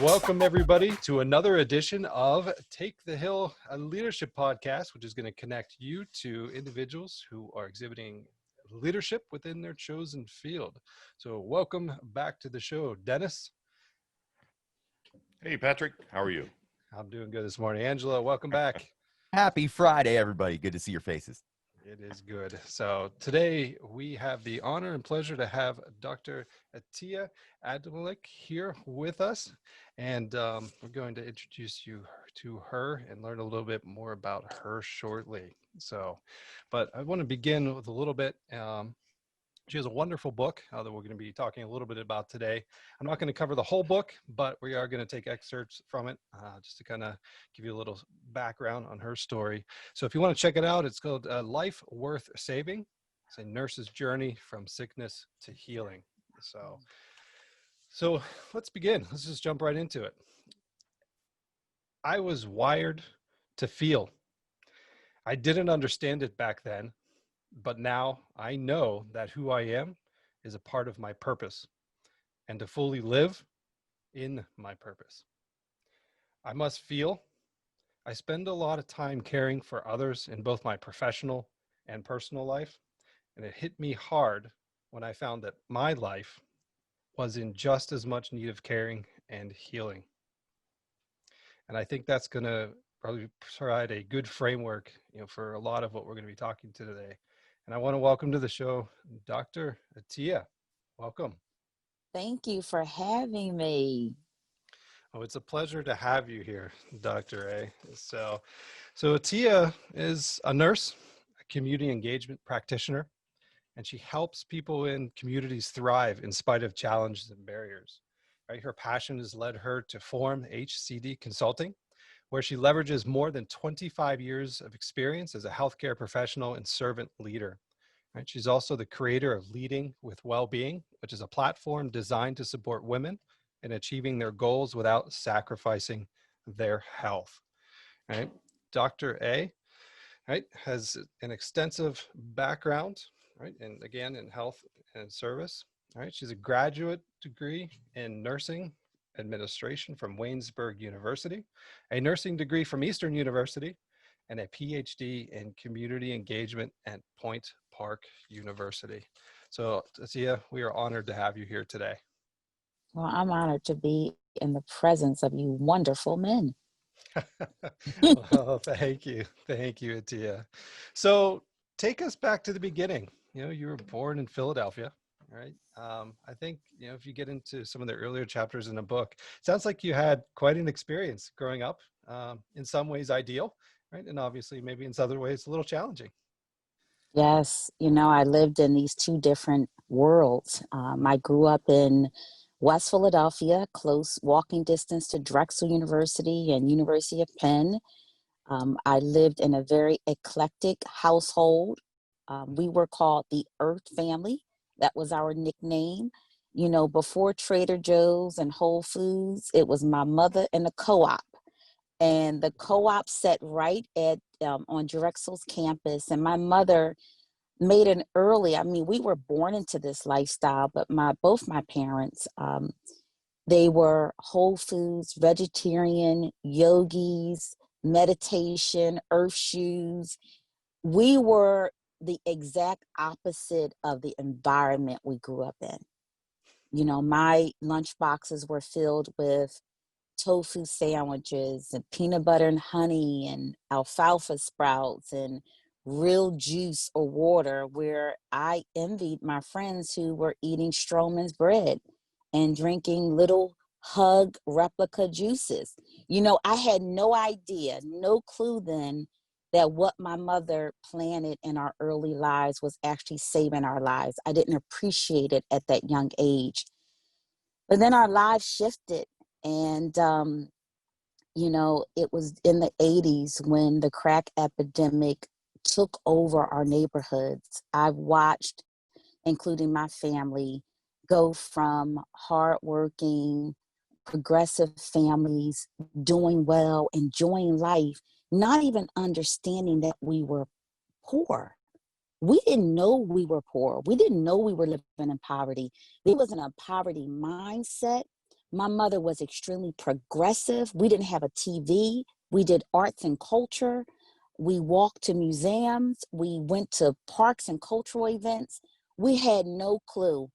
Welcome, everybody, to another edition of Take the Hill, a leadership podcast, which is going to connect you to individuals who are exhibiting leadership within their chosen field. So welcome back to the show, Dennis. Hey, Patrick. How are you? I'm doing good this morning. Angela, welcome back. Happy Friday, everybody. Good to see your faces. It is good. So today we have the honor and pleasure to have Dr. Atiya Abdelmalik here with us. And we're going to introduce you to her and learn a little bit more about her shortly. So, but I want to begin with a little bit. She has a wonderful book that we're going to be talking a little bit about today. I'm not going to cover the whole book, but we are going to take excerpts from it just to kind of give you a little background on her story. So if you want to check it out, it's called Life Worth Saving. It's a nurse's journey from sickness to healing. So let's begin. Let's just jump right into it. I was wired to feel. I didn't understand it back then. But now I know that who I am is a part of my purpose and to fully live in my purpose. I must feel. I spend a lot of time caring for others in both my professional and personal life. And it hit me hard when I found that my life was in just as much need of caring and healing. And I think that's going to probably provide a good framework, for a lot of what we're going to be talking to today. And I want to welcome to the show, Dr. Atiya. Welcome. Thank you for having me. Oh, it's a pleasure to have you here, Dr. A. So Atiya is a nurse, a community engagement practitioner, and she helps people in communities thrive in spite of challenges and barriers. Right? Her passion has led her to form HCD Consulting, where she leverages more than 25 years of experience as a healthcare professional and servant leader. Right? She's also the creator of Leading with Wellbeing, which is a platform designed to support women in achieving their goals without sacrificing their health. Right? Dr. A, right, has an extensive background, right, and again in health and service. Right? She's a graduate degree in nursing administration from Waynesburg University, a nursing degree from Eastern University, and a PhD in community engagement at Point Park University. So, Atiya, we are honored to have you here today. Well, I'm honored to be in the presence of you wonderful men. Well, thank you. Thank you, Atiya. So take us back to the beginning. You were born in Philadelphia. Right. I think, if you get into some of the earlier chapters in the book, it sounds like you had quite an experience growing up, in some ways ideal, right? And obviously maybe in some other ways a little challenging. Yes. I lived in these two different worlds. I grew up in West Philadelphia, close walking distance to Drexel University and University of Penn. I lived in a very eclectic household. We were called the Earth family. That was our nickname. Before Trader Joe's and Whole Foods, it was my mother and the co-op. And the co-op sat right at on Drexel's campus. And my mother made an early, we were born into this lifestyle, but both my parents, they were Whole Foods, vegetarian, yogis, meditation, earth shoes. We were the exact opposite of the environment we grew up in. My lunch boxes were filled with tofu sandwiches and peanut butter and honey and alfalfa sprouts and real juice or water, where I envied my friends who were eating Stroman's bread and drinking little Hug replica juices. I had no idea, no clue then that what my mother planted in our early lives was actually saving our lives. I didn't appreciate it at that young age. But then our lives shifted. And, it was in the 80s when the crack epidemic took over our neighborhoods. I've watched, including my family, go from hardworking, progressive families doing well, enjoying life, not even understanding that we were poor. We didn't know we were poor. We didn't know we were living in poverty. There wasn't a poverty mindset. My mother was extremely progressive. We didn't have a TV. We did arts and culture. We walked to museums. We went to parks and cultural events. We had no clue.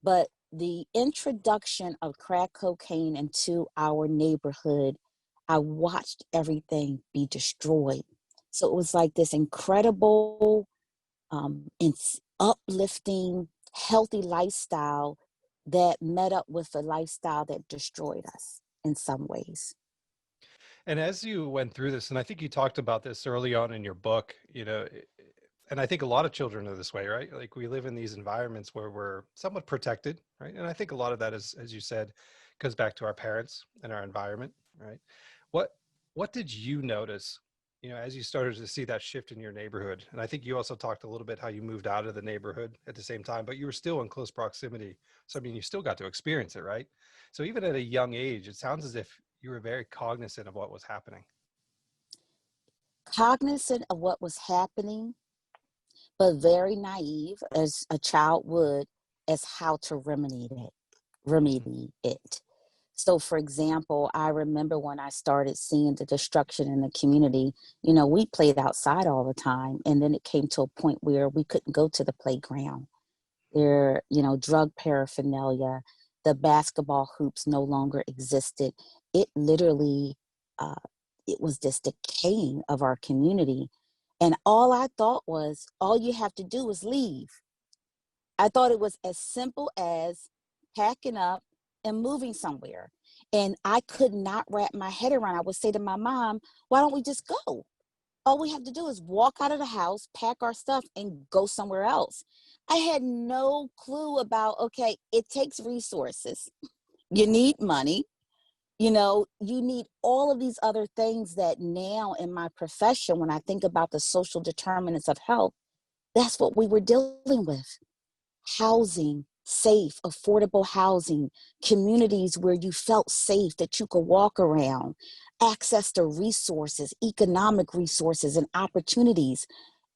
But the introduction of crack cocaine into our neighborhood, I watched everything be destroyed. So it was like this incredible, uplifting, healthy lifestyle that met up with a lifestyle that destroyed us in some ways. And as you went through this, and I think you talked about this early on in your book, and I think a lot of children are this way, right? Like we live in these environments where we're somewhat protected, right? And I think a lot of that is, as you said, goes back to our parents and our environment, right? What what did you notice, as you started to see that shift in your neighborhood? And I think you also talked a little bit how you moved out of the neighborhood at the same time, but you were still in close proximity. So I mean, you still got to experience it, right? So even at a young age, it sounds as if you were very cognizant of what was happening. Cognizant of what was happening, but very naive as a child would as how to Mhm. remedy it. So, for example, I remember when I started seeing the destruction in the community, we played outside all the time. And then it came to a point where we couldn't go to the playground. There, drug paraphernalia, the basketball hoops no longer existed. It literally, uh, it was this decaying of our community. And all I thought was, all you have to do is leave. I thought it was as simple as packing up and moving somewhere. And I could not wrap my head around. I would say to my mom, why don't we just go? All we have to do is walk out of the house, pack our stuff, and go somewhere else. I had no clue about, okay, it takes resources. You need money. You need all of these other things that now in my profession, when I think about the social determinants of health, that's what we were dealing with. Housing, safe, affordable housing, communities where you felt safe, that you could walk around, access to resources, economic resources, and opportunities.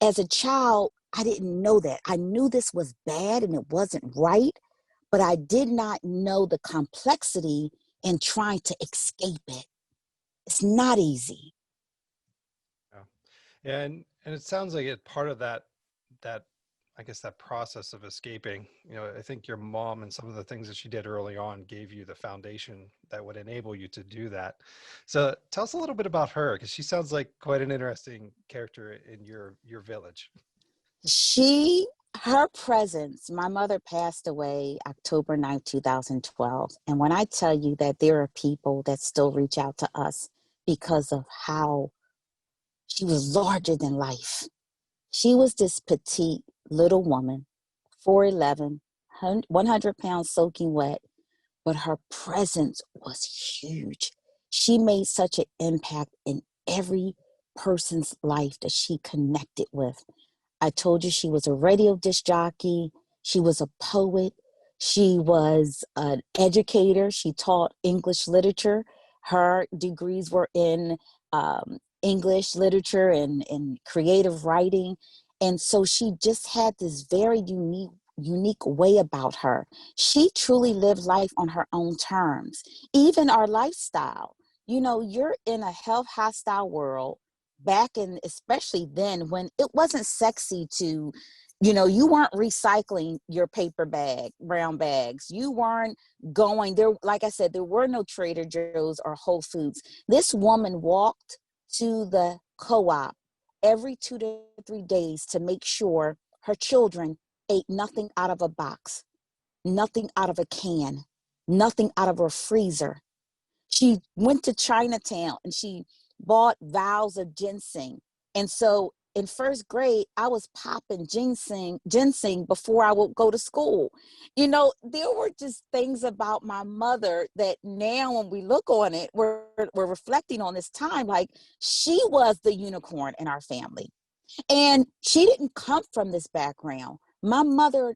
As a child, I didn't know that. I knew this was bad and it wasn't right, but I did not know the complexity in trying to escape it. It's not easy. Yeah. And it sounds like it part of that I guess that process of escaping, I think your mom and some of the things that she did early on gave you the foundation that would enable you to do that. So tell us a little bit about her, because she sounds like quite an interesting character in your village. Her presence, my mother passed away October 9th, 2012. And when I tell you that there are people that still reach out to us because of how she was larger than life. She was this petite little woman, 4'11", 100 pounds soaking wet, but her presence was huge. She made such an impact in every person's life that she connected with. I told you she was a radio disc jockey. She was a poet. She was an educator. She taught English literature. Her degrees were in English literature and creative writing. And so she just had this very unique way about her. She truly lived life on her own terms. Even our lifestyle. You're in a health hostile world back in, especially then, when it wasn't sexy to, you weren't recycling your brown bags. You weren't going there. Like I said, there were no Trader Joe's or Whole Foods. This woman walked to the co-op every 2 to 3 days to make sure her children ate nothing out of a box, nothing out of a can, nothing out of a freezer. She went to Chinatown and she bought vials of ginseng. And so in first grade, I was popping ginseng before I would go to school. There were just things about my mother that now when we look on it, we're reflecting on this time, like she was the unicorn in our family. And she didn't come from this background. My mother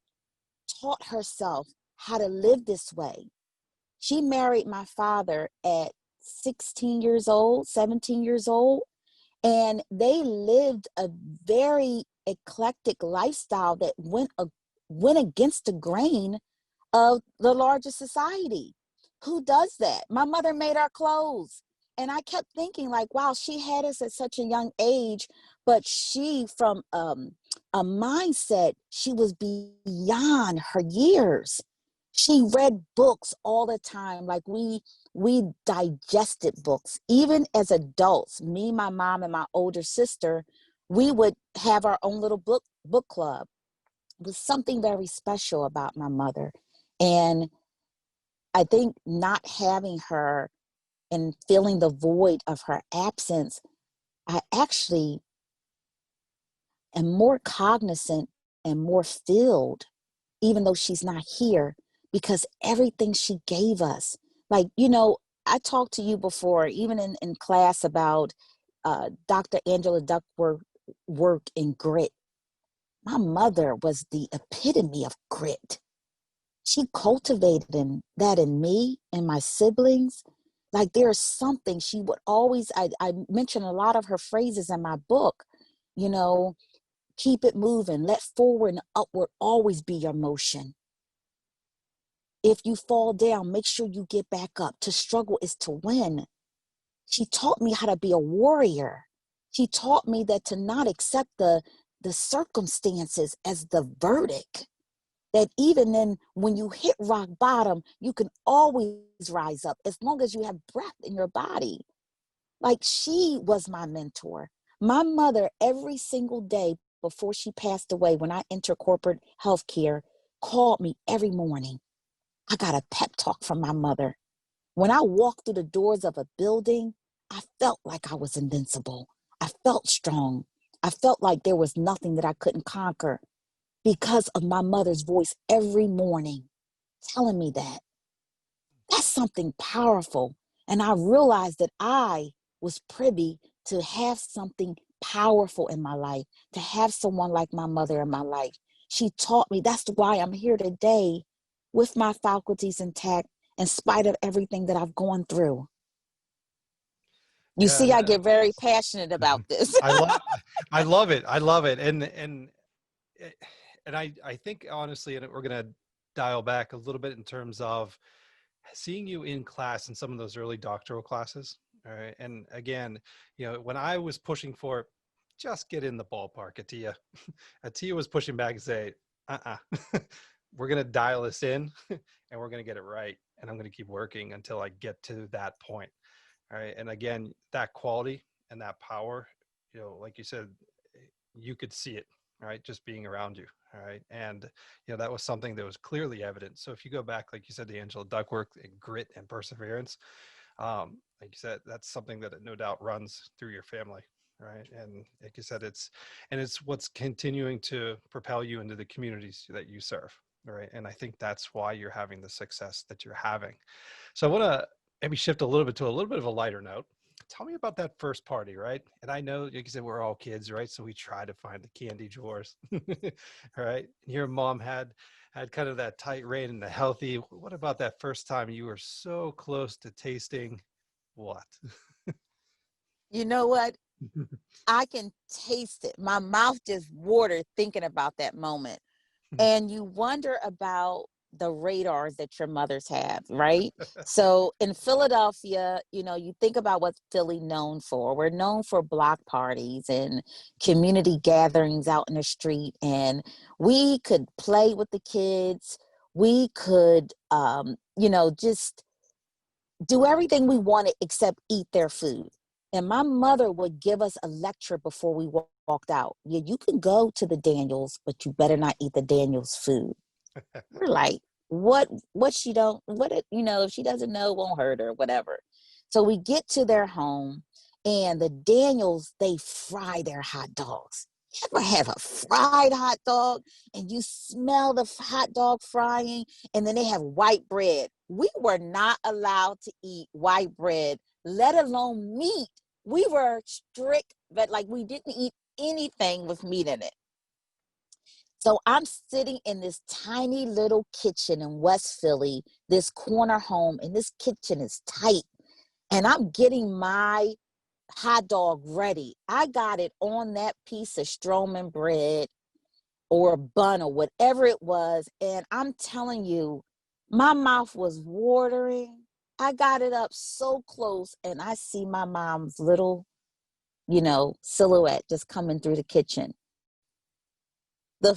taught herself how to live this way. She married my father at 16 years old, 17 years old, and they lived a very eclectic lifestyle that went against the grain of the larger society. who does that? My mother made our clothes. And I kept thinking like, wow, she had us at such a young age, but she from a mindset, she was beyond her years. She read books all the time. Like we digested books. Even as adults, me, my mom, and my older sister, we would have our own little book club. It was something very special about my mother. And I think not having her and feeling the void of her absence, I actually am more cognizant and more filled, even though she's not here, because everything she gave us, like, I talked to you before, even in class, about Dr. Angela Duckworth's work in grit. My mother was the epitome of grit. She cultivated that in me and my siblings. Like there's something she would always, I mention a lot of her phrases in my book, you know, keep it moving, let forward and upward always be your motion. If you fall down, make sure you get back up. To struggle is to win. She taught me how to be a warrior. She taught me that to not accept the circumstances as the verdict. That even then, when you hit rock bottom, you can always rise up as long as you have breath in your body. Like she was my mentor. My mother, every single day before she passed away, when I entered corporate healthcare, called me every morning. I got a pep talk from my mother. When I walked through the doors of a building, I felt like I was invincible. I felt strong. I felt like there was nothing that I couldn't conquer because of my mother's voice every morning telling me that. That's something powerful. And I realized that I was privy to have something powerful in my life, to have someone like my mother in my life. She taught me. That's why I'm here today with my faculties intact, in spite of everything that I've gone through. You Yeah, see, and I get very passionate about this. I love, I love it. I love it. And I think honestly, and we're gonna dial back a little bit in terms of seeing you in class in some of those early doctoral classes. All right. And again, when I was pushing for just get in the ballpark, Atiya, Atiya was pushing back and say, we're going to dial this in and we're going to get it right. And I'm going to keep working until I get to that point. All right. And again, that quality and that power, like you said, you could see it, right? Just being around you. All right. And, that was something that was clearly evident. So if you go back, like you said, to Angela Duckworth and grit and perseverance, like you said, that's something that no doubt runs through your family. Right. And like you said, it's what's continuing to propel you into the communities that you serve. Right. And I think that's why you're having the success that you're having. So I want to maybe shift a little bit to a little bit of a lighter note. Tell me about that first party, right? And I know, like you said, we're all kids, right? So we try to find the candy drawers, right? And your mom had kind of that tight rein and the healthy. What about that first time you were so close to tasting what? You know what? I can taste it. My mouth just watered thinking about that moment. And you wonder about the radars that your mothers have, right? So in Philadelphia, you think about what Philly known for. We're known for block parties and community gatherings out in the street. And we could play with the kids. We could, just do everything we wanted except eat their food. And my mother would give us a lecture before we walked out. Yeah, you can go to the Daniels, but you better not eat the Daniels food. We're like, what she don't, if she doesn't know, it won't hurt her, whatever. So we get to their home and the Daniels, they fry their hot dogs. You ever have a fried hot dog and you smell the hot dog frying, and then they have white bread? We were not allowed to eat white bread, let alone meat. We were strict, but like we didn't eat anything with meat in it. So I'm sitting in this tiny little kitchen in West Philly, this corner home, and this kitchen is tight. And I'm getting my hot dog ready. I got it on that piece of Stroman bread or a bun or whatever it was. And I'm telling you, my mouth was watering. I got it up so close, and I see my mom's little, silhouette just coming through the kitchen. The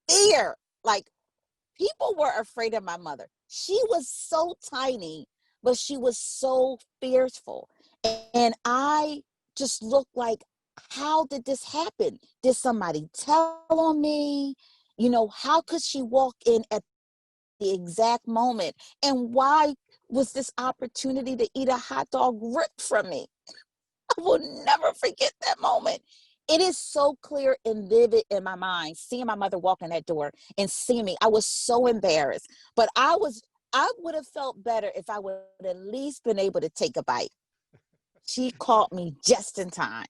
fear, like, people were afraid of my mother. She was so tiny, but she was so fearful. And I just looked like, how did this happen? Did somebody tell on me? How could she walk in at the exact moment? And why was this opportunity to eat a hot dog ripped from me? I will never forget that moment. It is so clear and vivid in my mind, seeing my mother walk in that door and seeing me. I was so embarrassed, but I would have felt better if I would at least been able to take a bite. She caught me just in time.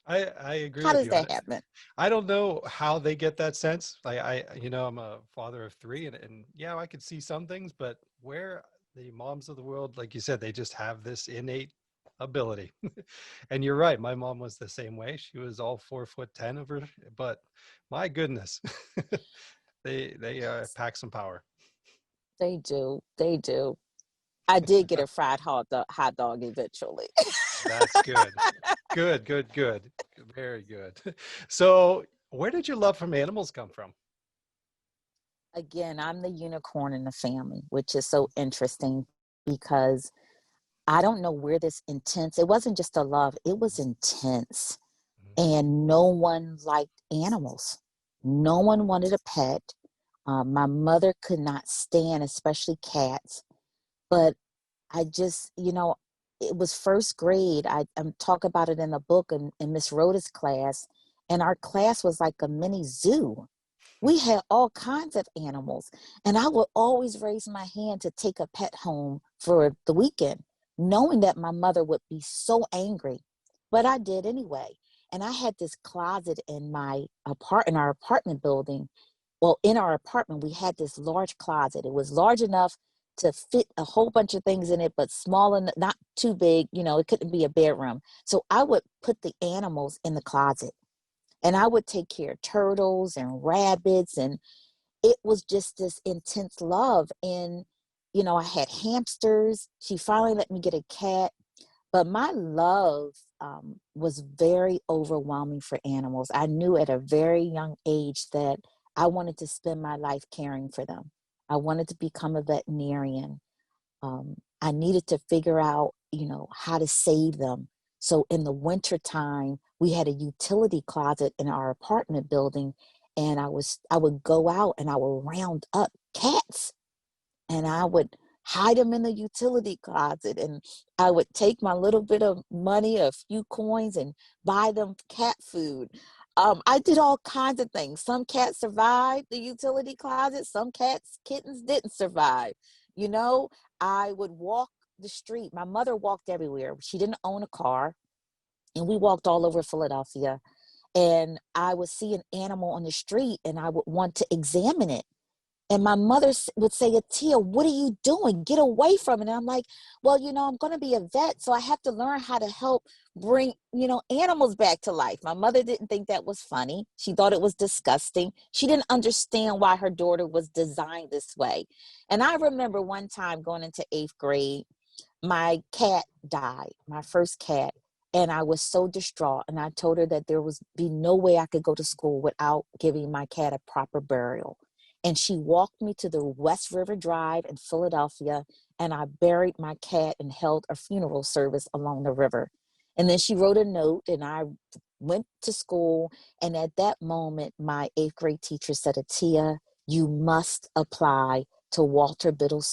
I agree How with does you. And that happen? I don't know how they get that sense. Like I'm a father of three, and yeah, I could see some things, but where the moms of the world, like you said, they just have this innate ability. And you're right. My mom was the same way. She was all 4'10" of her, but my goodness, they pack some power. They do. They do. I did get a fried hot dog eventually. That's good. Good, good, good. Very good. So, where did your love from animals come from? Again, I'm the unicorn in the family, which is so interesting because I don't know where this intense, it wasn't just a love, it was intense. Mhm. And no one liked animals. No one wanted a pet. My mother could not stand, especially cats. But I just, it was first grade. I'm talk about it in the book in Miss Rhoda's class. And our class was like a mini zoo. We had all kinds of animals. And I would always raise my hand to take a pet home for the weekend, knowing that my mother would be so angry. But I did anyway. And I had this closet in our apartment building. Well, in our apartment, we had this large closet. It was large enough to fit a whole bunch of things in it, but small and not too big. It couldn't be a bedroom. So I would put the animals in the closet, and I would take care of turtles and rabbits. And it was just this intense love. And, I had hamsters. She finally let me get a cat. But my love was very overwhelming for animals. I knew at a very young age that I wanted to spend my life caring for them. I wanted to become a veterinarian. I needed to figure out, how to save them. So in the winter time, we had a utility closet in our apartment building, and I would go out and I would round up cats, and I would hide them in the utility closet, and I would take my little bit of money, a few coins, and buy them cat food. I did all kinds of things. Some cats survived the utility closet. Some kittens didn't survive. You know, I would walk the street. My mother walked everywhere. She didn't own a car, and we walked all over Philadelphia. And I would see an animal on the street, and I would want to examine it. And my mother would say, Atiya, what are you doing? Get away from it. And I'm like, well, I'm going to be a vet, so I have to learn how to help bring, animals back to life. My mother didn't think that was funny. She thought it was disgusting. She didn't understand why her daughter was designed this way. And I remember one time going into 8th grade, my cat died, my first cat. And I was so distraught. And I told her that there was be no way I could go to school without giving my cat a proper burial. And she walked me to the West River Drive in Philadelphia, and I buried my cat and held a funeral service along the river. And then she wrote a note, and I went to school. And at that moment, my 8th grade teacher said, Atiya, you must apply to Walter Biddle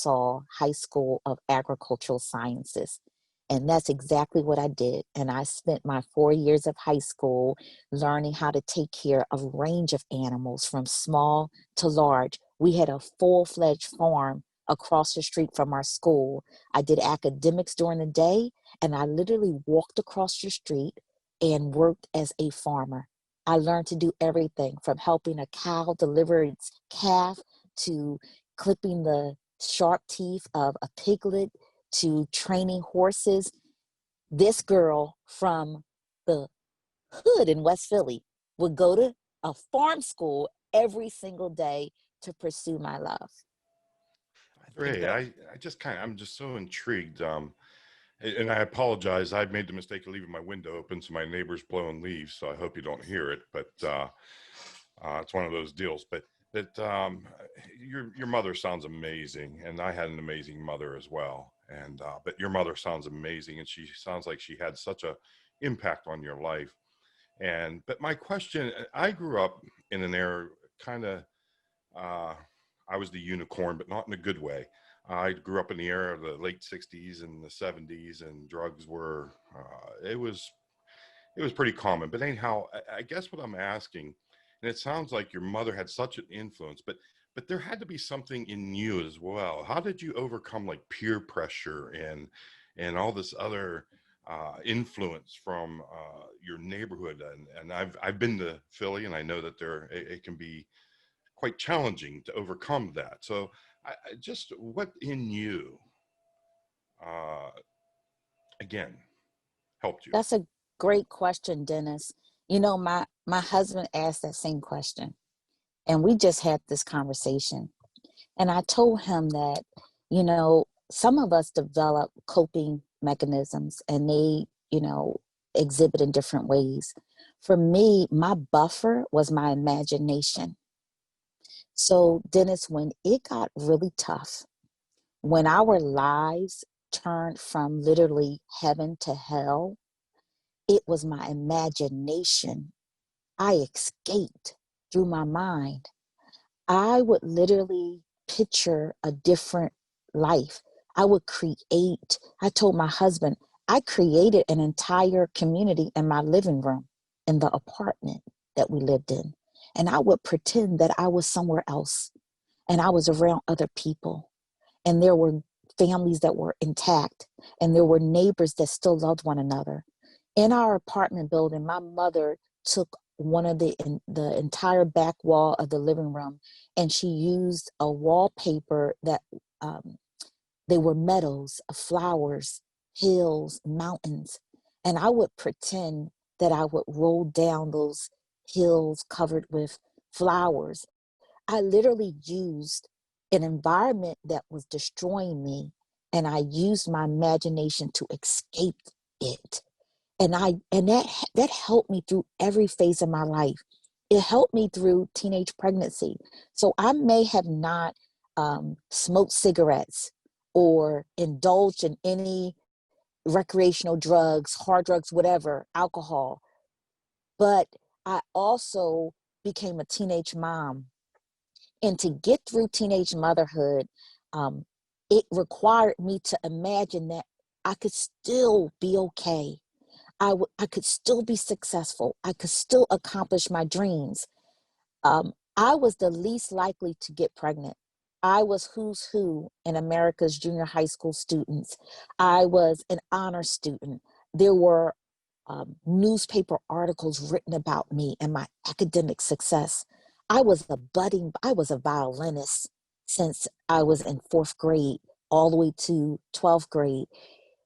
High School of Agricultural Sciences. And that's exactly what I did. And I spent my 4 years of high school learning how to take care of a range of animals from small to large. We had a full-fledged farm across the street from our school. I did academics during the day, and I literally walked across the street and worked as a farmer. I learned to do everything from helping a cow deliver its calf to clipping the sharp teeth of a piglet to training horses. This girl from the hood in West Philly would go to a farm school every single day to pursue my love. think Ray, that I'm just so intrigued. And I apologize. I made the mistake of leaving my window open, so my neighbor's blowing leaves. So I hope you don't hear it. But it's one of those deals. But that your mother sounds amazing, and I had an amazing mother as well. And but your mother sounds amazing, and she sounds like she had such a impact on your life. And but my question, I grew up in an era kind of. Uh, I was the unicorn, but not in a good way. I grew up in the era of the late '60s and the '70s, and drugs were it was pretty common. But anyhow, I guess what I'm asking, and it sounds like your mother had such an influence, but there had to be something in you as well. How did you overcome like peer pressure and all this other influence from your neighborhood? And I've been to Philly, and I know that it can be quite challenging to overcome that. So, I just what in you, uh, again, helped you? That's a great question, Dennis. You know, my husband asked that same question, and we just had this conversation. And I told him that, you know, some of us develop coping mechanisms and they, you know, exhibit in different ways. For me, my buffer was my imagination. So, Dennis, when it got really tough, when our lives turned from literally heaven to hell, it was my imagination. I escaped through my mind. I would literally picture a different life. I would create. I told my husband, I created an entire community in my living room in the apartment that we lived in. And I would pretend that I was somewhere else and I was around other people. And there were families that were intact and there were neighbors that still loved one another. In our apartment building, my mother took one of the entire back wall of the living room, and she used a wallpaper that they were meadows, flowers, hills, mountains, and I would pretend that I would roll down those hills covered with flowers. I literally used an environment that was destroying me, and I used my imagination to escape it. And that helped me through every phase of my life. It helped me through teenage pregnancy. So I may have not smoked cigarettes or indulged in any recreational drugs, hard drugs, whatever, alcohol, but I also became a teenage mom. And to get through teenage motherhood, um, it required me to imagine that I could still be okay. I could still be successful. I could still accomplish my dreams. I was the least likely to get pregnant. I was who's who in America's junior high school students. I was an honor student. There were newspaper articles written about me and my academic success. I was a violinist since I was in fourth grade all the way to 12th grade.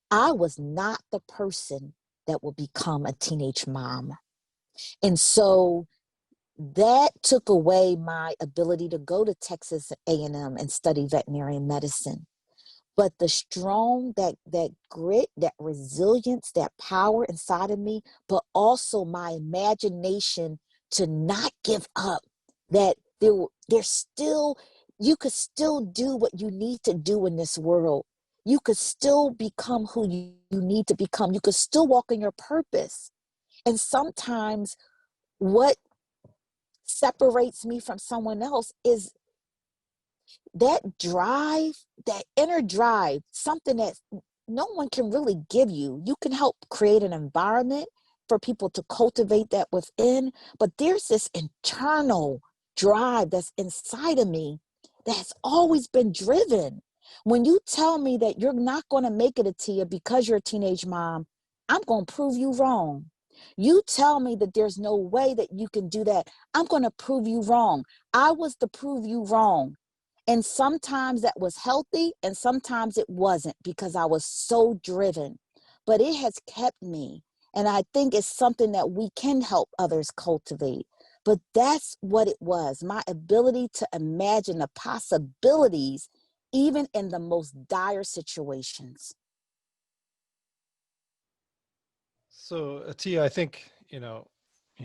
I was not the person that would become a teenage mom. And so that took away my ability to go to Texas A&M and study veterinary medicine. But the strong, that grit, that resilience, that power inside of me, but also my imagination to not give up, that there's still, you could still do what you need to do in this world. You could still become who you need to become. You could still walk in your purpose. And sometimes what separates me from someone else is that drive, that inner drive, something that no one can really give you. You can help create an environment for people to cultivate that within, but there's this internal drive that's inside of me that's always been driven. When you tell me that you're not going to make it, Atiya, because you're a teenage mom, I'm going to prove you wrong. You tell me that there's no way that you can do that, I'm going to prove you wrong. I was to prove you wrong. And sometimes that was healthy and sometimes it wasn't because I was so driven. But it has kept me. And I think it's something that we can help others cultivate. But that's what it was. My ability to imagine the possibilities even in the most dire situations. So, Atiya, I think,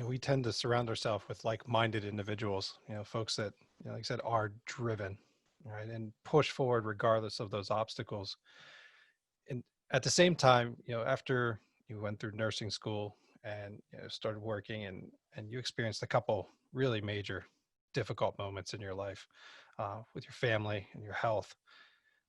we tend to surround ourselves with like-minded individuals, folks that, like I said, are driven, right, and push forward regardless of those obstacles. And at the same time, after you went through nursing school and started working, and you experienced a couple really major difficult moments in your life, with your family and your health,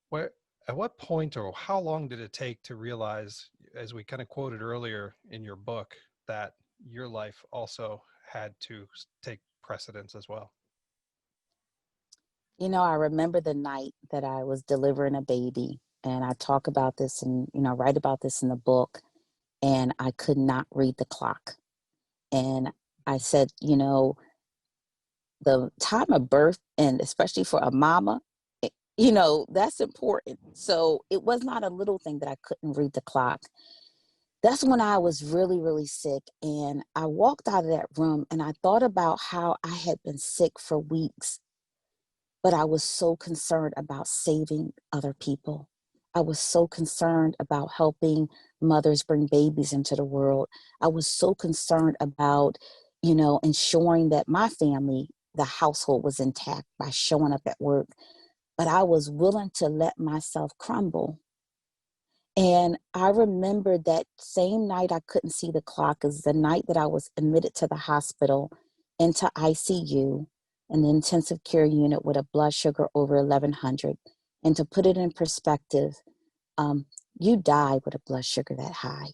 where at what point or how long did it take to realize, as we kind of quoted earlier in your book, that your life also had to take precedence as well? I remember the night that I was delivering a baby, and I talk about this and, write about this in the book, and I could not read the clock. And I said, the time of birth, and especially for a mama, that's important. So it was not a little thing that I couldn't read the clock. That's when I was really, really sick. And I walked out of that room and I thought about how I had been sick for weeks, but I was so concerned about saving other people. I was so concerned about helping mothers bring babies into the world. I was so concerned about, ensuring that my family, the household, was intact by showing up at work. But I was willing to let myself crumble. And I remember that same night I couldn't see the clock is the night that I was admitted to the hospital, into ICU, in the intensive care unit with a blood sugar over 1100. And to put it in perspective, you die with a blood sugar that high.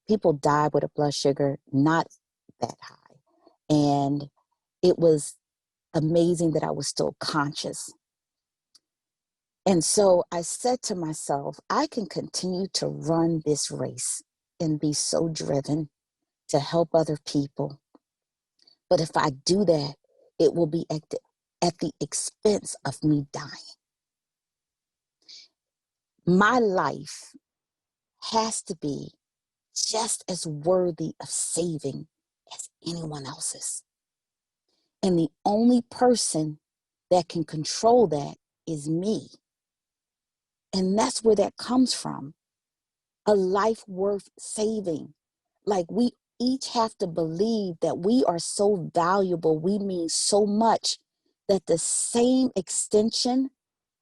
People die with a blood sugar not that high. And it was amazing that I was still conscious. And so I said to myself, I can continue to run this race and be so driven to help other people. But if I do that, it will be at the expense of me dying. My life has to be just as worthy of saving as anyone else's. And the only person that can control that is me. And that's where that comes from. A life worth saving. Like, we each have to believe that we are so valuable, we mean so much, that the same extension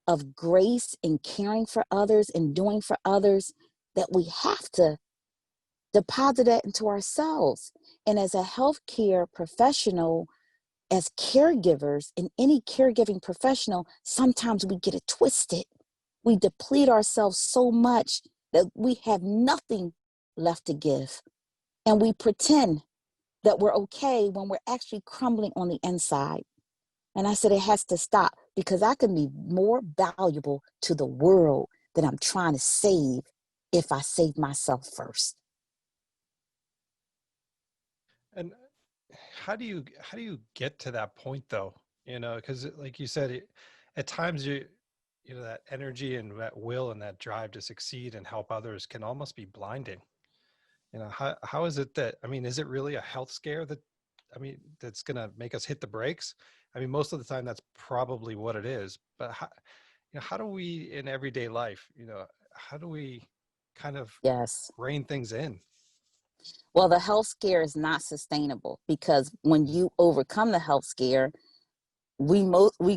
of grace and caring for others and doing for others, that we have to deposit that into ourselves. And as a healthcare professional, as caregivers in any caregiving professional, sometimes we get it twisted. We deplete ourselves so much that we have nothing left to give. And we pretend that we're okay when we're actually crumbling on the inside. And I said, it has to stop, because I can be more valuable to the world that I'm trying to save if I save myself first. And how do you get to that point though? Because like you said, at times that energy and that will and that drive to succeed and help others can almost be blinding. How is it that, is it really a health scare that's going to make us hit the brakes? Most of the time that's probably what it is, but how do we in everyday life, how do we kind of Yes. rein things in? Well, the health scare is not sustainable, because when you overcome the health scare, we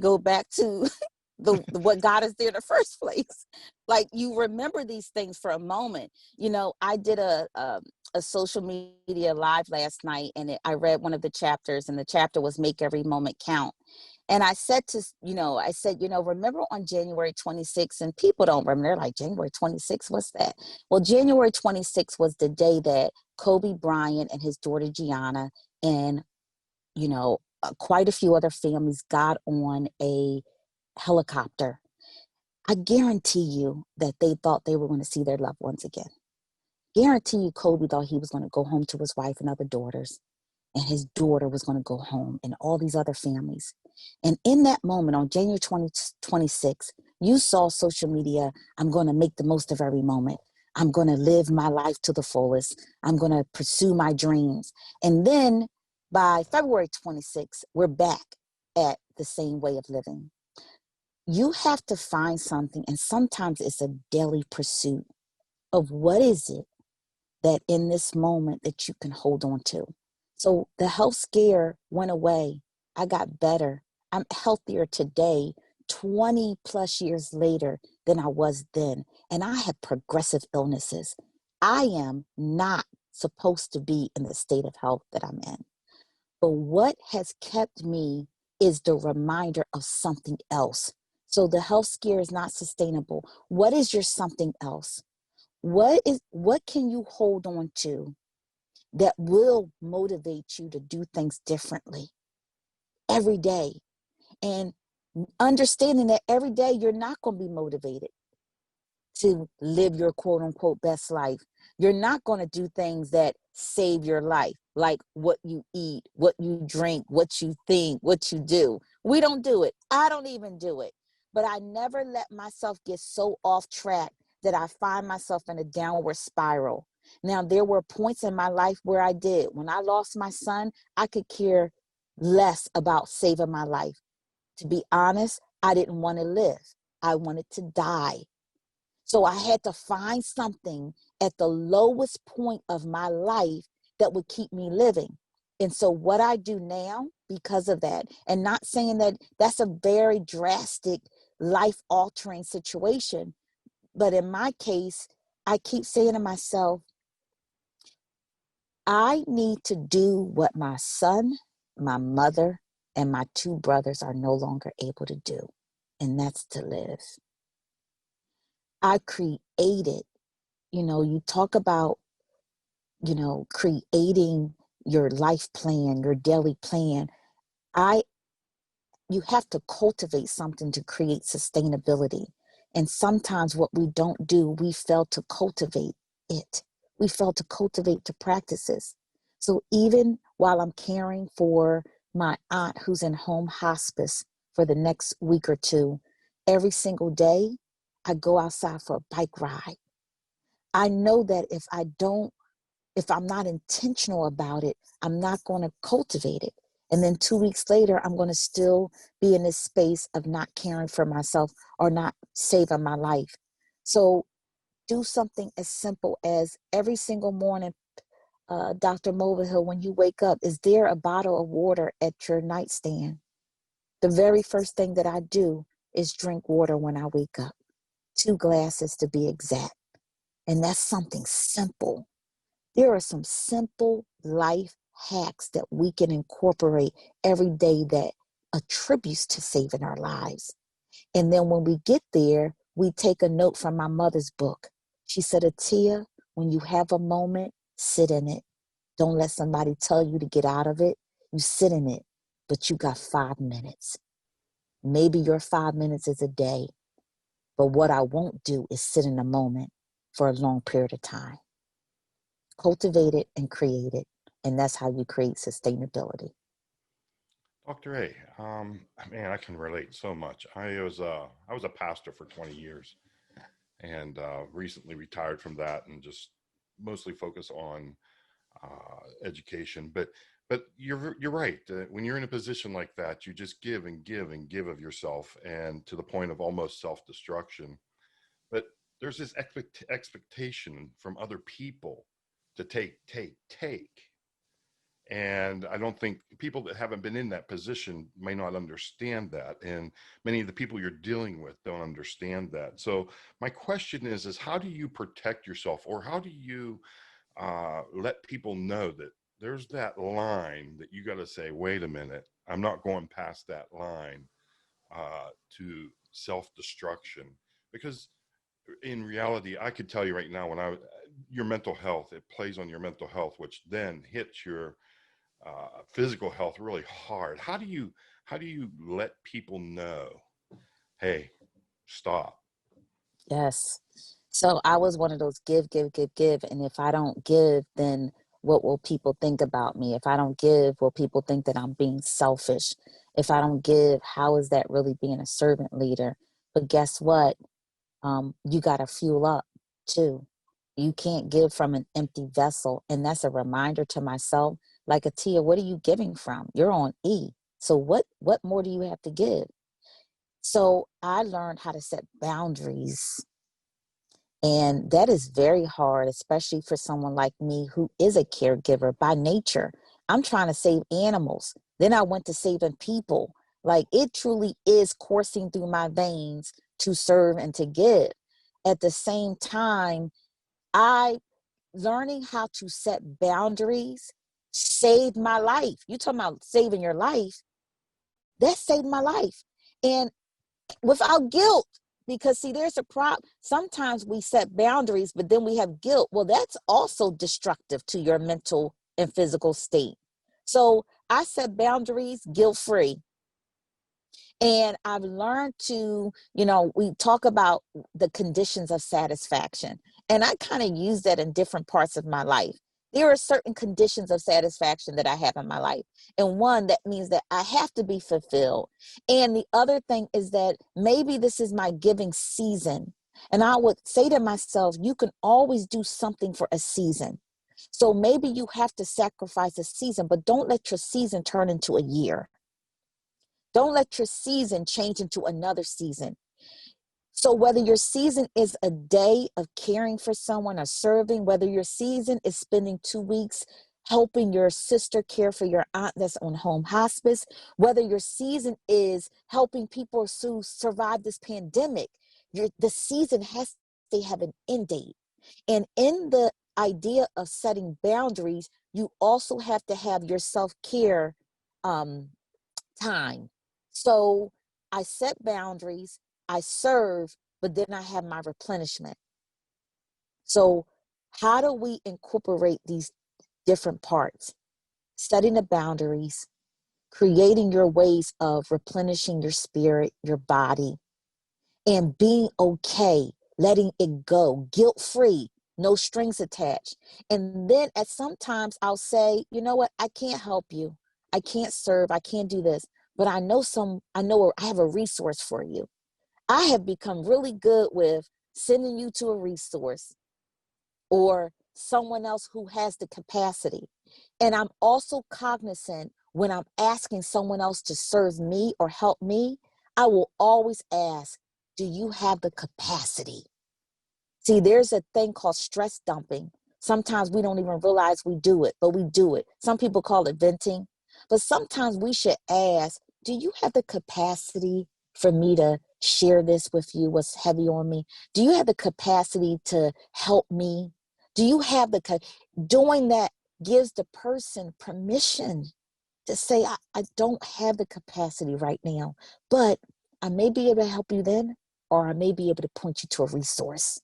go back to what got us there in the first place. Like, you remember these things for a moment. I did a social media live last night, and I read one of the chapters, and the chapter was "Make Every Moment Count." And I said remember on January 26th, and people don't remember, they're like, January 26th, what's that? Well, January 26th was the day that Kobe Bryant and his daughter Gianna and, quite a few other families got on a helicopter. I guarantee you that they thought they were going to see their loved ones again. Guarantee you Kobe thought he was going to go home to his wife and other daughters, and his daughter was going to go home, and all these other families. And in that moment, on January 26th, you saw social media, I'm going to make the most of every moment. I'm going to live my life to the fullest. I'm going to pursue my dreams. And then by February 26th, we're back at the same way of living. you have to find something, and sometimes it's a daily pursuit of what is it that in this moment that you can hold on to. So the health scare went away. I got better. I'm healthier today, 20 plus years later than I was then. And I have progressive illnesses. I am not supposed to be in the state of health that I'm in. But what has kept me is the reminder of something else. So the health scare is not sustainable. What is your something else? What can you hold on to that will motivate you to do things differently every day? And understanding that every day you're not going to be motivated to live your quote unquote best life. You're not going to do things that save your life, like what you eat, what you drink, what you think, what you do. We don't do it. I don't even do it. But I never let myself get so off track that I find myself in a downward spiral. Now, there were points in my life where I did. When I lost my son, I could care less about saving my life. To be honest, I didn't want to live. I wanted to die. So I had to find something at the lowest point of my life that would keep me living. And so what I do now, because of that, and not saying that that's a very drastic, life-altering situation, but in my case, I keep saying to myself, I need to do what my son, my mother, and my two brothers are no longer able to do, and that's to live. I created, you talk about, creating your life plan, your daily plan. You have to cultivate something to create sustainability. And sometimes what we don't do, we fail to cultivate it. We fail to cultivate the practices. So even while I'm caring for my aunt who's in home hospice for the next week or two, every single day, I go outside for a bike ride. I know that if I'm not intentional about it, I'm not going to cultivate it. And then 2 weeks later, I'm going to still be in this space of not caring for myself or not saving my life. So do something as simple as every single morning, Dr. Mulvihill, when you wake up, is there a bottle of water at your nightstand? The very first thing that I do is drink water when I wake up, 2 glasses to be exact. And that's something simple. There are some simple life hacks that we can incorporate every day that attributes to saving our lives. And then when we get there, we take a note from my mother's book. She said, Atiya, when you have a moment, sit in it. Don't let somebody tell you to get out of it. You sit in it, but you got 5 minutes. Maybe your 5 minutes is a day, but what I won't do is sit in a moment for a long period of time. Cultivate it and create it. And that's how you create sustainability. Dr. A, man, I can relate so much. I was a pastor for 20 years and recently retired from that and just mostly focus on education. But you're right. When you're in a position like that, you just give and give and give of yourself, and to the point of almost self-destruction. But there's this expectation from other people to take. And I don't think people that haven't been in that position may not understand that. And many of the people you're dealing with don't understand that. So my question is how do you protect yourself, or how do you let people know that there's that line that you got to say, wait a minute, I'm not going past that line to self-destruction? Because in reality, I could tell you right now, your mental health, it plays on your mental health, which then hits your physical health really hard. How do you let people know, hey, stop? Yes. So I was one of those give, give, give, give. And if I don't give, then what will people think about me? If I don't give, will people think that I'm being selfish? If I don't give, how is that really being a servant leader? But guess what? You got to fuel up too. You can't give from an empty vessel. And that's a reminder to myself, like, Atiya, what are you giving from? You're on E. So what more do you have to give? So I learned how to set boundaries. And that is very hard, especially for someone like me who is a caregiver by nature. I'm trying to save animals. Then I went to saving people. Like, it truly is coursing through my veins to serve and to give. At the same time, I learning how to set boundaries saved my life. You talking about saving your life? That saved my life. And without guilt, because see, there's a problem. Sometimes we set boundaries, but then we have guilt. Well, that's also destructive to your mental and physical state. So I set boundaries guilt-free. And I've learned to, we talk about the conditions of satisfaction. And I kind of use that in different parts of my life. There are certain conditions of satisfaction that I have in my life. And one, that means that I have to be fulfilled. And the other thing is that maybe this is my giving season. And I would say to myself, you can always do something for a season. So maybe you have to sacrifice a season, but don't let your season turn into a year. Don't let your season change into another season. So whether your season is a day of caring for someone or serving, whether your season is spending 2 weeks helping your sister care for your aunt that's on home hospice, whether your season is helping people survive this pandemic, the season has to have an end date. And in the idea of setting boundaries, you also have to have your self-care time. So I set boundaries, I serve, but then I have my replenishment. So how do we incorporate these different parts? Setting the boundaries, creating your ways of replenishing your spirit, your body, and being okay, letting it go, guilt-free, no strings attached. And then at sometimes I'll say, you know what, I can't help you. I can't serve, I can't do this, but I have a resource for you. I have become really good with sending you to a resource or someone else who has the capacity. And I'm also cognizant when I'm asking someone else to serve me or help me, I will always ask, do you have the capacity? See, there's a thing called stress dumping. Sometimes we don't even realize we do it, but we do it. Some people call it venting. But sometimes we should ask, do you have the capacity for me to share this with you, what's heavy on me? Do you have the capacity to help me? Do you have doing that gives the person permission to say, I don't have the capacity right now, but I may be able to help you then, or I may be able to point you to a resource.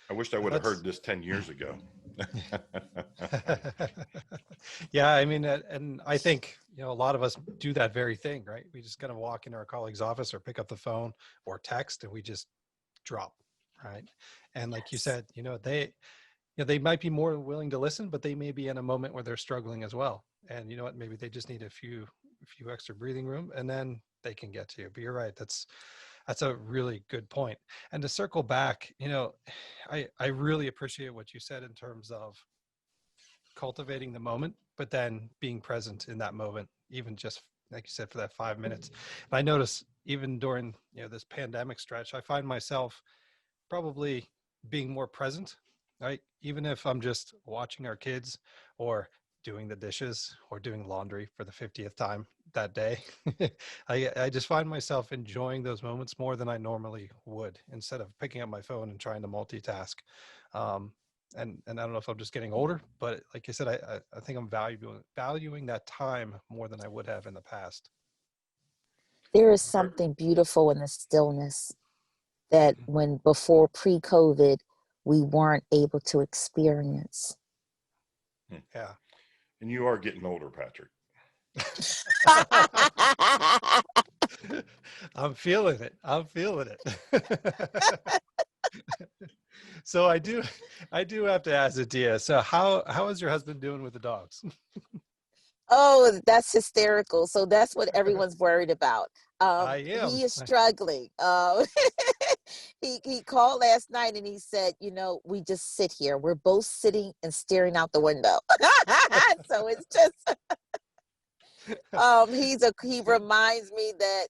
I wished I would have heard this 10 years ago. Yeah, I mean, and I think, a lot of us do that very thing, right? We just kind of walk into our colleague's office or pick up the phone or text and we just drop, right? And like you said, they might be more willing to listen, but they may be in a moment where they're struggling as well. And you know what, maybe they just need a few extra breathing room and then they can get to you. But you're right, that's a really good point. And to circle back, I really appreciate what you said in terms of cultivating the moment, but then being present in that moment, even just like you said, for that 5 minutes. And I notice even during this pandemic stretch, I find myself probably being more present, right? Even if I'm just watching our kids or doing the dishes or doing laundry for the 50th time that day. I just find myself enjoying those moments more than I normally would, instead of picking up my phone and trying to multitask. And I don't know if I'm just getting older, but like I said, I think I'm valuing that time more than I would have in the past. There is something beautiful in the stillness that when before pre-COVID, we weren't able to experience. Yeah. And you are getting older, Patrick. I'm feeling it. So I do have to ask Atiya. So how is your husband doing with the dogs? Oh, that's hysterical. So that's what everyone's worried about. I am. He is struggling. He called last night and he said, we just sit here. We're both sitting and staring out the window. So it's just, He reminds me that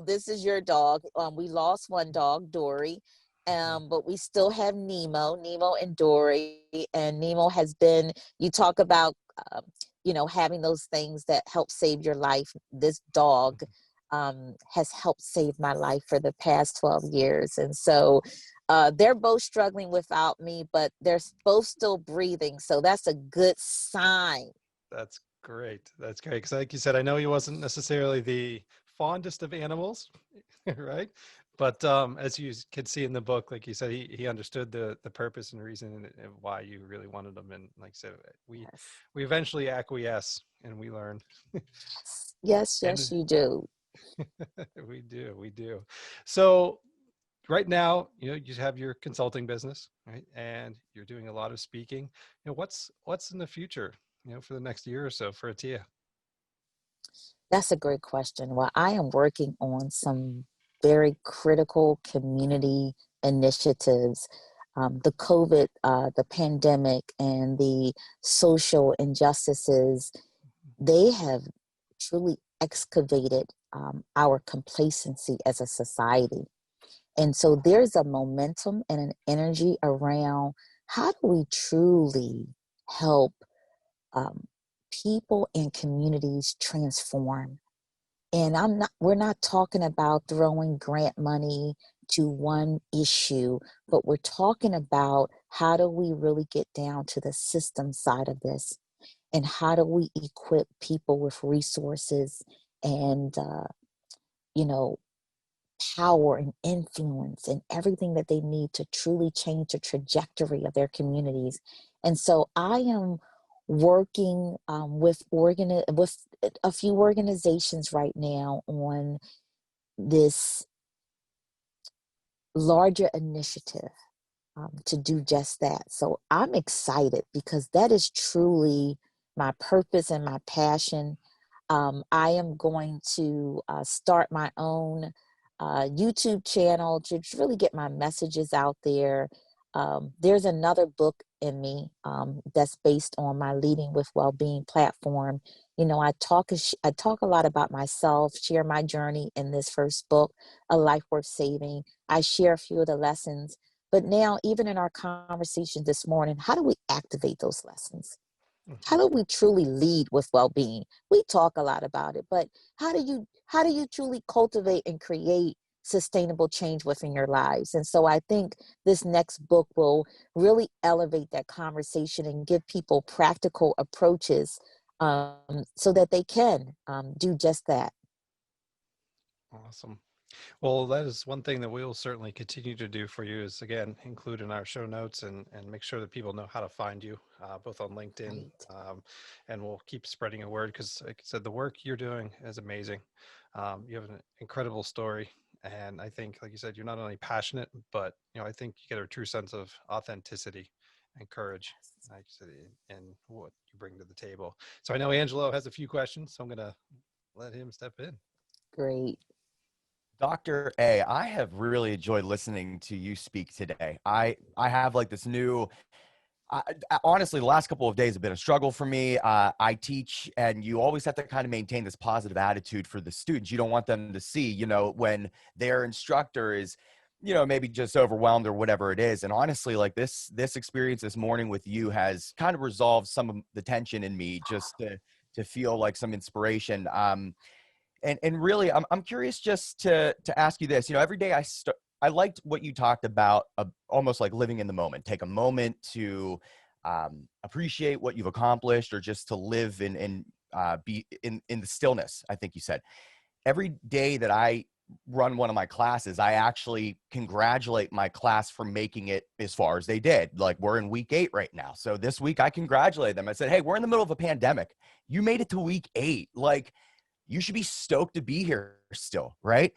this is your dog. We lost one dog, Dory, but we still have Nemo and Dory, and Nemo has been, you talk about, having those things that help save your life. This dog has helped save my life for the past 12 years. And so they're both struggling without me, but they're both still breathing. So that's a good sign. That's great. That's great. Because like you said, I know he wasn't necessarily the fondest of animals, right? But as you can see in the book, like you said, he understood the purpose and reason and why you really wanted him. And like I said, Yes, we eventually acquiesce and we learn. yes, And you do. we do. So right now, you have your consulting business, right? And you're doing a lot of speaking. What's in the future, for the next year or so for Atiya? That's a great question. Well, I am working on some very critical community initiatives. The COVID, the pandemic, and the social injustices, they have truly excavated our complacency as a society. And so there's a momentum and an energy around how do we truly help um, people and communities transform. And we're not talking about throwing grant money to one issue, but we're talking about how do we really get down to the system side of this, and how do we equip people with resources and, you know, power and influence and everything that they need to truly change the trajectory of their communities. And so I am working with a few organizations right now on this larger initiative to do just that. So I'm excited because that is truly my purpose and my passion. I am going to start my own YouTube channel to really get my messages out there. There's another book in me that's based on my Leading with Wellbeing platform. I talk a lot about myself, share my journey in this first book, A Life Worth Saving. I share a few of the lessons, but now even in our conversation this morning, how do we activate those lessons? How do we truly lead with well-being? We talk a lot about it, but how do you truly cultivate and create sustainable change within your lives? And so I think this next book will really elevate that conversation and give people practical approaches so that they can do just that. Awesome. Well, that is one thing that we will certainly continue to do for you is, again, include in our show notes and make sure that people know how to find you, both on LinkedIn. Right. And we'll keep spreading a word because, like I said, the work you're doing is amazing. You have an incredible story. And I think, like you said, you're not only passionate, but, I think you get a true sense of authenticity and courage, like you said, in what you bring to the table. So I know Angelo has a few questions, so I'm going to let him step in. Great. Dr. A, I have really enjoyed listening to you speak today. I have like this new, honestly, the last couple of days have been a struggle for me. I teach, and you always have to kind of maintain this positive attitude for the students. You don't want them to see, when their instructor is, maybe just overwhelmed or whatever it is. And honestly, like this experience this morning with you has kind of resolved some of the tension in me, just to feel like some inspiration. And really, I'm curious just to ask you this. Every day I liked what you talked about, almost like living in the moment. Take a moment to appreciate what you've accomplished, or just to live and be in the stillness. I think you said every day that I run one of my classes, I actually congratulate my class for making it as far as they did. Like, we're in week 8 right now. So this week I congratulate them. I said, hey, we're in the middle of a pandemic. You made it to week 8. Like, you should be stoked to be here still, right?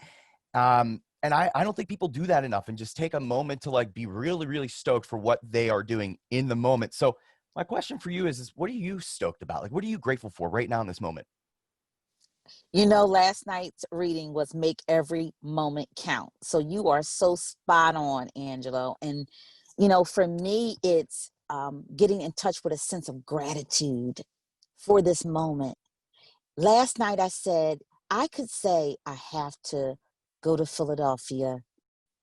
And I don't think people do that enough, and just take a moment to like be really, really stoked for what they are doing in the moment. So my question for you is what are you stoked about? Like, what are you grateful for right now in this moment? Last night's reading was Make Every Moment Count. So you are so spot on, Angelo. And, for me, it's getting in touch with a sense of gratitude for this moment. Last night I said, I could say I have to go to Philadelphia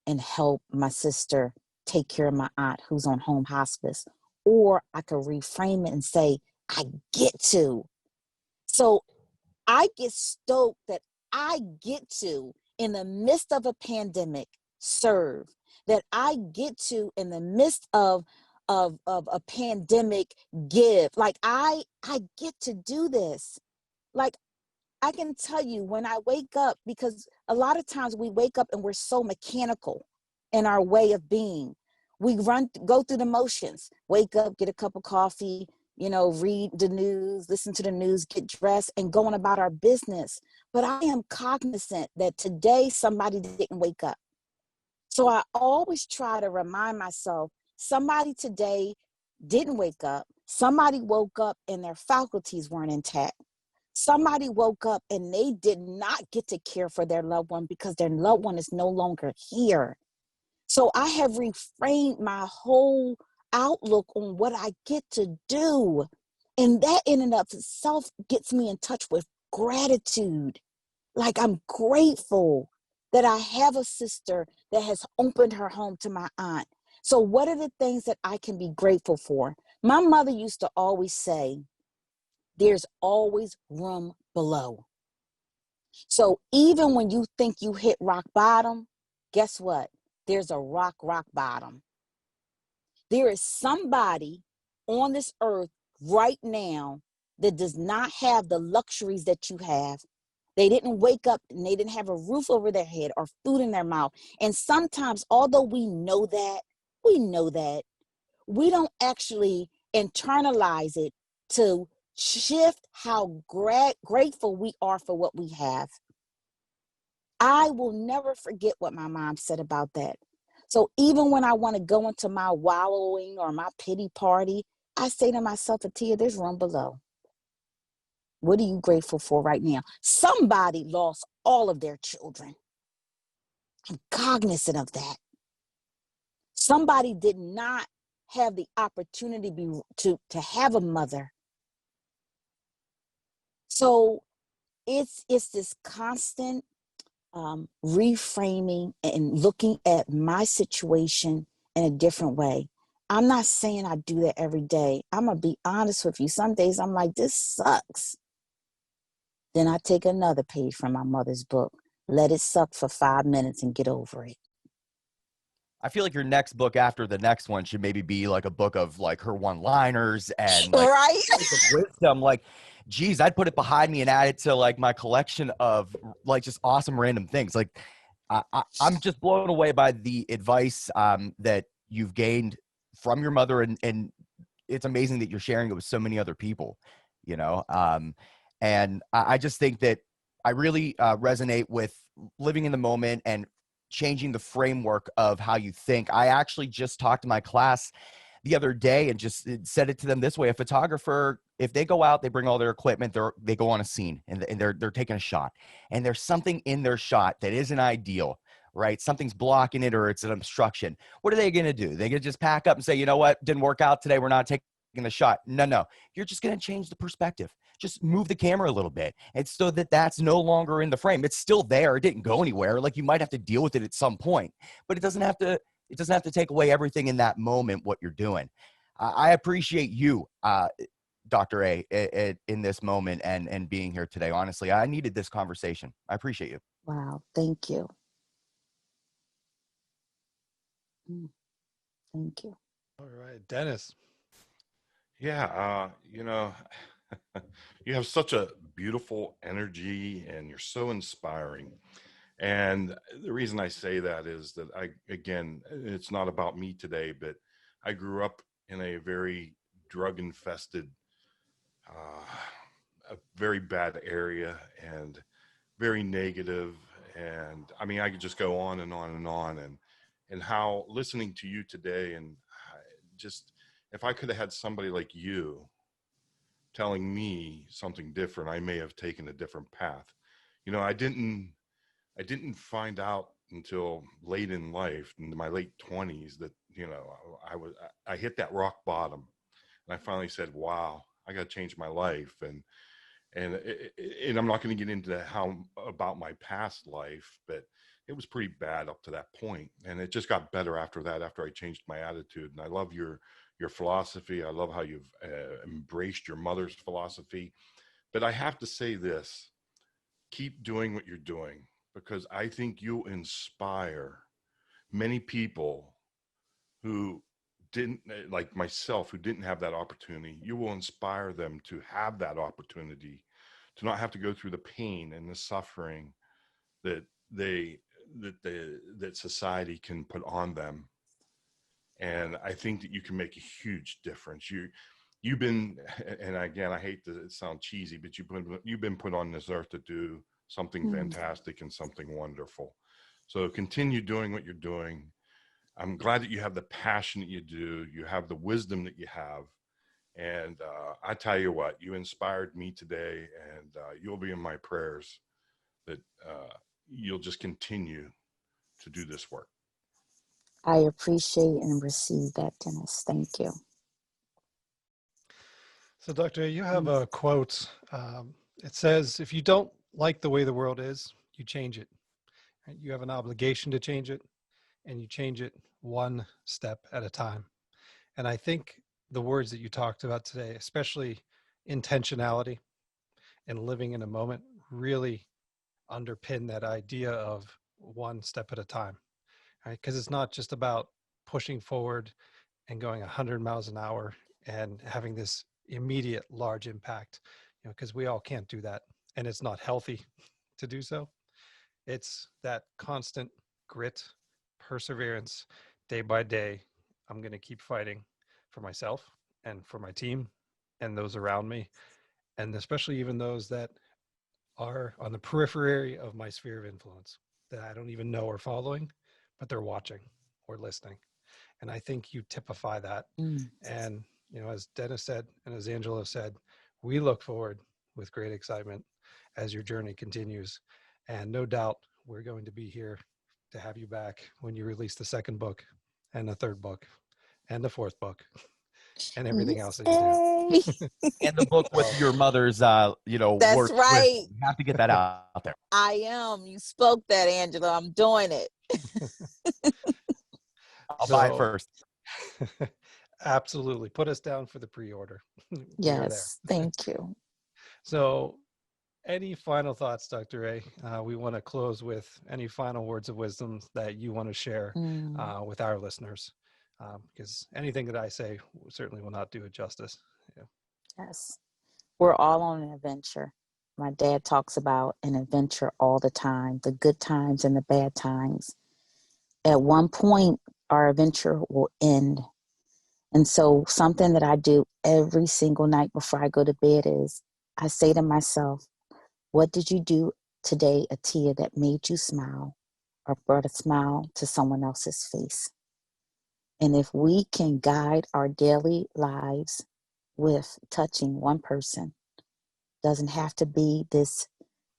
and help my sister take care of my aunt who's on home hospice. Or I could reframe it and say, I get to. So I get stoked that I get to, in the midst of a pandemic, serve, that I get to, in the midst of a pandemic, give. Like I get to do this. Like, I can tell you when I wake up, because a lot of times we wake up and we're so mechanical in our way of being. We go through the motions, wake up, get a cup of coffee, read the news, listen to the news, get dressed, and going about our business. But I am cognizant that today somebody didn't wake up. So I always try to remind myself, somebody today didn't wake up. Somebody woke up and their faculties weren't intact. Somebody woke up and they did not get to care for their loved one because their loved one is no longer here. So I have reframed my whole outlook on what I get to do. And that in and of itself gets me in touch with gratitude. Like, I'm grateful that I have a sister that has opened her home to my aunt. So what are the things that I can be grateful for? My mother used to always say, there's always room below. So even when you think you hit rock bottom, guess what? There's a rock bottom. There is somebody on this earth right now that does not have the luxuries that you have. They didn't wake up and they didn't have a roof over their head or food in their mouth. And sometimes, although we know that, we don't actually internalize it to shift how grateful we are for what we have. I will never forget what my mom said about that. So even when I want to go into my wallowing or my pity party, I say to myself, Atiya, there's room below. What are you grateful for right now? Somebody lost all of their children. I'm cognizant of that. Somebody did not have the opportunity to have a mother. So it's this constant reframing and looking at my situation in a different way. I'm not saying I do that every day. I'm going to be honest with you. Some days I'm like, this sucks. Then I take another page from my mother's book, let it suck for 5 minutes and get over it. I feel like your next book after the next one should maybe be like a book of like her one-liners and like right? wisdom. Like, geez, I'd put it behind me and add it to like my collection of like just awesome random things. Like, I'm just blown away by the advice that you've gained from your mother, and it's amazing that you're sharing it with so many other people. And I just think that I really resonate with living in the moment and changing the framework of how you think. I actually just talked to my class the other day and just said it to them this way: a photographer, if they go out, they bring all their equipment, they go on a scene and they're taking a shot, and there's something in their shot that isn't ideal, right? Something's blocking it or it's an obstruction. What are they going to do? They going to just pack up and say, you know what, didn't work out today, we're not taking the shot. No, you're just going to change the perspective. Just move the camera a little bit. And so that's no longer in the frame. It's still there. It didn't go anywhere. Like, you might have to deal with it at some point, but it doesn't have to take away everything in that moment, what you're doing. I appreciate you, Dr. A, in this moment and being here today. Honestly, I needed this conversation. I appreciate you. Wow. Thank you. Thank you. All right, Dennis. Yeah, you have such a beautiful energy and you're so inspiring. And the reason I say that is that again, it's not about me today, but I grew up in a very drug infested, a very bad area and very negative. And I mean, I could just go on and on and on, and how listening to you today and just, if I could have had somebody like you telling me something different, I may have taken a different path. I didn't find out until late in life, in my late 20s, that I hit that rock bottom, and I finally said, wow, I got to change my life. And I'm not going to get into how about my past life, but it was pretty bad up to that point, and it just got better after that, after I changed my attitude. And I love your philosophy. I love how you've embraced your mother's philosophy. But I have to say this: keep doing what you're doing, because I think you'll inspire many people who didn't, like myself, who didn't have that opportunity. You will inspire them to have that opportunity, to not have to go through the pain and the suffering that that society can put on them. And I think that you can make a huge difference. You've been, and again, I hate to sound cheesy, but you've been put on this earth to do something fantastic and something wonderful. So continue doing what you're doing. I'm glad that you have the passion that you do. You have the wisdom that you have. And I tell you what, you inspired me today, and you'll be in my prayers that you'll just continue to do this work. I appreciate and receive that, Dennis. Thank you. So, Dr. A, you have a quote. It says, if you don't like the way the world is, you change it. Right? You have an obligation to change it, and you change it one step at a time. And I think the words that you talked about today, especially intentionality and living in a moment, really underpin that idea of one step at a time, right? Because it's not just about pushing forward and going 100 miles an hour and having this immediate large impact, because we all can't do that, and it's not healthy to do so. It's that constant grit, perseverance, day by day. I'm going to keep fighting for myself and for my team and those around me, and especially even those that are on the periphery of my sphere of influence that I don't even know are following, but they're watching or listening. And I think you typify that. And, as Dennis said, and as Angela said, we look forward with great excitement as your journey continues. And no doubt we're going to be here to have you back when you release the second book and the third book and the fourth book and everything else that you do. And the book with your mother's, That's words. right. You have to get that out there. I am. You spoke that, Angela. I'm doing it. I'll buy it first. Absolutely. Put us down for the pre-order. We are there. Yes. Thank you. So any final thoughts, Dr. A? We want to close with any final words of wisdom that you want to share with our listeners, because anything that I say certainly will not do it justice. Yeah. Yes. We're all on an adventure. My dad talks about an adventure all the time, the good times and the bad times. At one point, our adventure will end. And so something that I do every single night before I go to bed is I say to myself, what did you do today, Atiya, that made you smile or brought a smile to someone else's face? And if we can guide our daily lives with touching one person, doesn't have to be this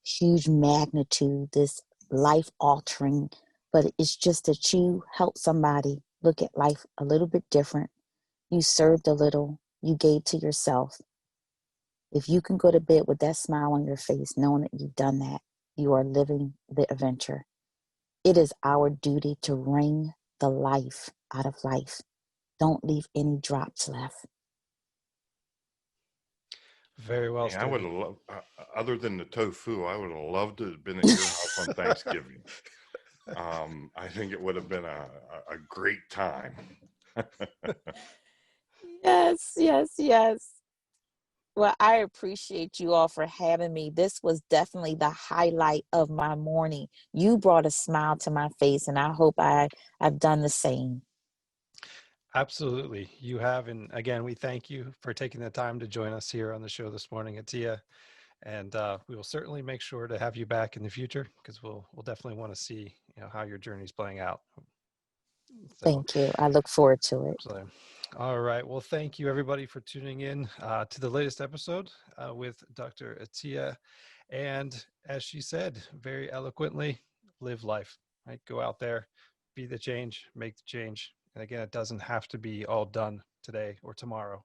huge magnitude, this life altering, but it's just that you help somebody look at life a little bit different. You served a little, you gave to yourself. If you can go to bed with that smile on your face, knowing that you've done that, you are living the adventure. It is our duty to wring the life out of life. Don't leave any drops left. Very well I would stated. have loved, other than the tofu, I would have loved to have been at your house on Thanksgiving. I think it would have been a great time. Yes, yes, yes. Well, I appreciate you all for having me. This was definitely the highlight of my morning. You brought a smile to my face, and I hope I've done the same. Absolutely. You have. And again, we thank you for taking the time to join us here on the show this morning, Atiya. And we will certainly make sure to have you back in the future, because we'll definitely want to see how your journey's playing out. So, Thank you. I look forward to it. absolutely. All right. Well, thank you everybody for tuning in to the latest episode with Dr. Atiya. And as she said very eloquently, live life, right? Go out there, be the change, make the change. And again, it doesn't have to be all done today or tomorrow,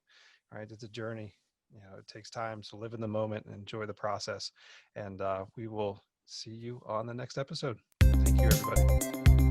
right? It's a journey. it takes time. So live in the moment and enjoy the process. And we will see you on the next episode. Thank you, everybody.